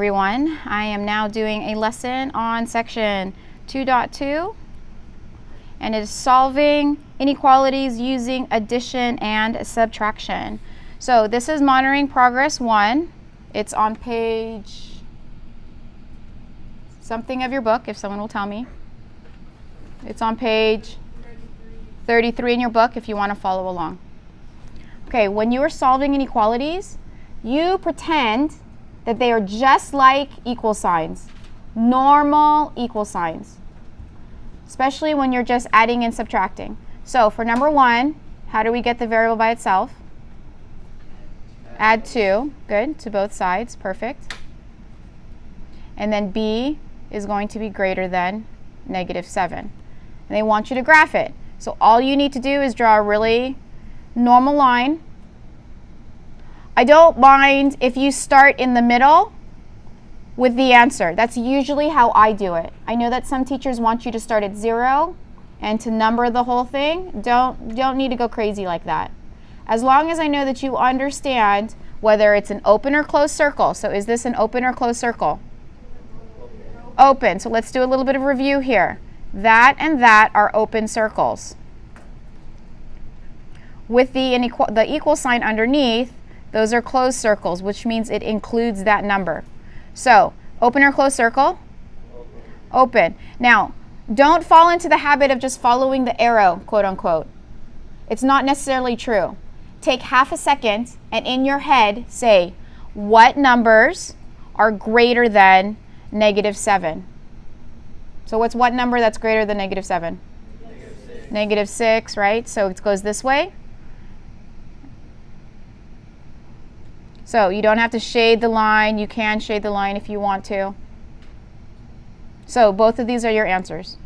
Everyone, I am now doing a lesson on section 2.2, and it is solving inequalities using addition and subtraction. So this is monitoring progress 1. It's on page something of your book, if someone will tell me. It's on page 33 in your book if you want to follow along. Okay, when you are solving inequalities, you pretend that they are just like equal signs, normal equal signs, especially when you're just adding and subtracting. So for number 1, how do we get the variable by itself? Add 2, good, to both sides, perfect. And then b is going to be greater than -7. And they want you to graph it. So all you need to do is draw a really normal line. I don't mind if you start in the middle with the answer. That's usually how I do it. I know that some teachers want you to start at 0 and to number the whole thing. Don't need to go crazy like that. As long as I know that you understand whether it's an open or closed circle. So is this an open or closed circle? Open. So let's do a little bit of review here. That and that are open circles. With the equal sign underneath, those are closed circles, which means it includes that number. So, open or closed circle? Open. Now, don't fall into the habit of just following the arrow, quote unquote. It's not necessarily true. Take half a second and in your head say, what numbers are greater than -7? So what's what number that's greater than -7? -6, right? So it goes this way. So you don't have to shade the line. You can shade the line if you want to. So both of these are your answers.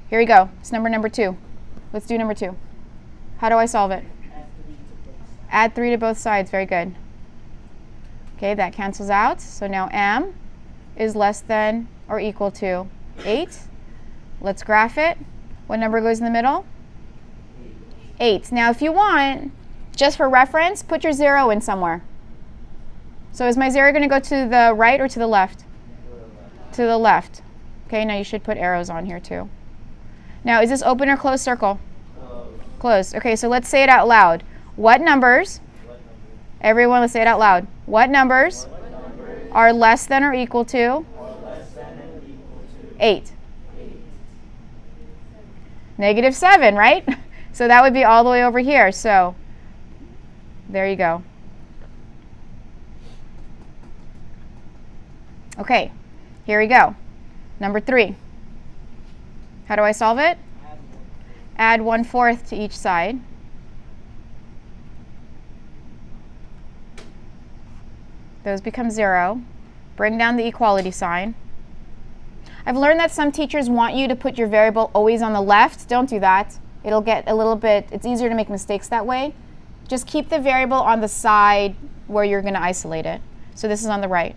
Here we go. It's number 2. Let's do number 2. How do I solve it? Add 3 to both sides. Very good. Okay, that cancels out. So now m is less than or equal to 8. Let's graph it. What number goes in the middle? 8. Now if you want, just for reference, put your 0 in somewhere. So is my 0 going to go to the right or to the left? To the left. Okay, now you should put arrows on here too. Now, is this open or closed circle? Closed. Okay, so let's say it out loud. What numbers? Everyone, let's say it out loud. What numbers are less than or equal to 8? -7, right? So that would be all the way over here. So there you go. Okay, here we go. Number 3. How do I solve it? Add 1/4 to each side. Those become 0. Bring down the equality sign. I've learned that some teachers want you to put your variable always on the left. Don't do that. It'll get a little bit, it's easier to make mistakes that way. Just keep the variable on the side where you're going to isolate it. So this is on the right.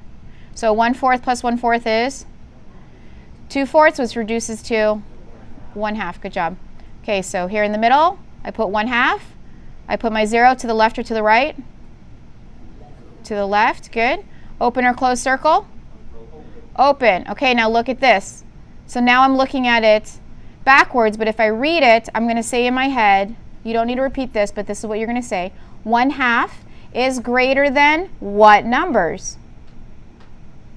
So 1/4 plus 1/4 is 2/4, which reduces to 1/2. Good job. Okay, so here in the middle, I put 1/2. I put my 0 to the left or to the right? To the left. Good. Open or closed circle? Open. Okay, now look at this. So now I'm looking at it backwards, but if I read it, I'm going to say in my head, you don't need to repeat this, but this is what you're going to say. 1/2 is greater than what numbers?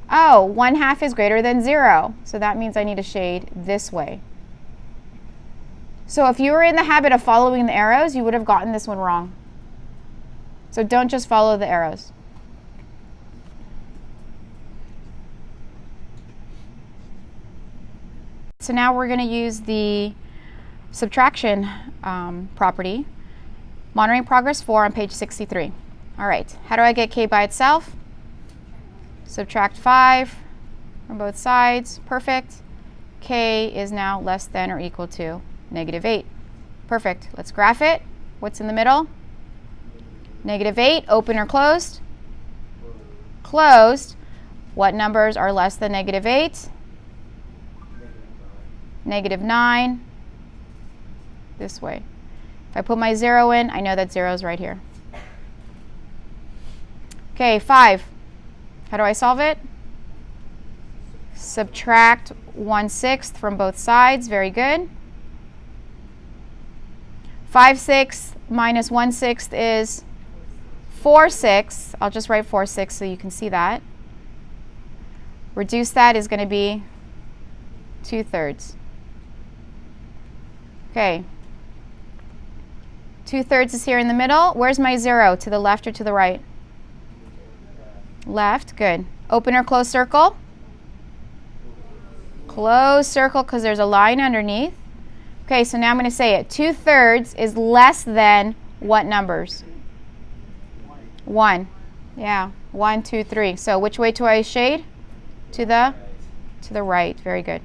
Oh, 1/2 is greater than 0. So that means I need to shade this way. So if you were in the habit of following the arrows, you would have gotten this one wrong. So don't just follow the arrows. So now we're going to use the subtraction property. Monitoring progress 4 on page 63. All right, how do I get k by itself? Subtract 5 from both sides. Perfect. K is now less than or equal to -8. Perfect. Let's graph it. What's in the middle? -8. Open or closed? Closed. What numbers are less than -8? -9. This way. If I put my 0 in, I know that 0 is right here. Okay, 5. How do I solve it? Subtract 1/6 from both sides. Very good. 5/6 minus 1/6 is 4/6. I'll just write 4/6 so you can see that. Reduce that is going to be 2/3. Okay. 2/3 is here in the middle. Where's my 0? To the left or to the right? Left. Good. Open or close circle? Close circle because there's a line underneath. Okay, so now I'm going to say it. 2/3 is less than what numbers? 1. Yeah. 1, 2, 3. So which way do I shade? To the right. Very good.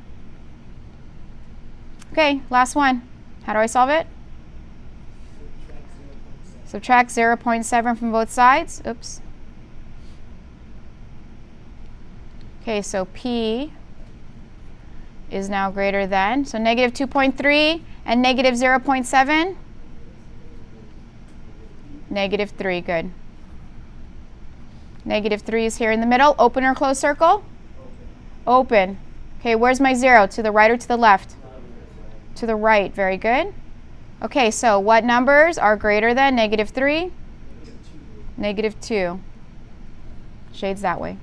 Okay, last one. How do I solve it? Subtract 0.7 from both sides. Oops. Okay, so P is now greater than, so negative 2.3 and negative 0.7. Negative 3, good. Negative 3 is here in the middle. Open or close circle? Open. Okay, where's my 0? To the right or to the left? To the right, very good. Okay, so what numbers are greater than negative 3? Negative 2. Shades that way.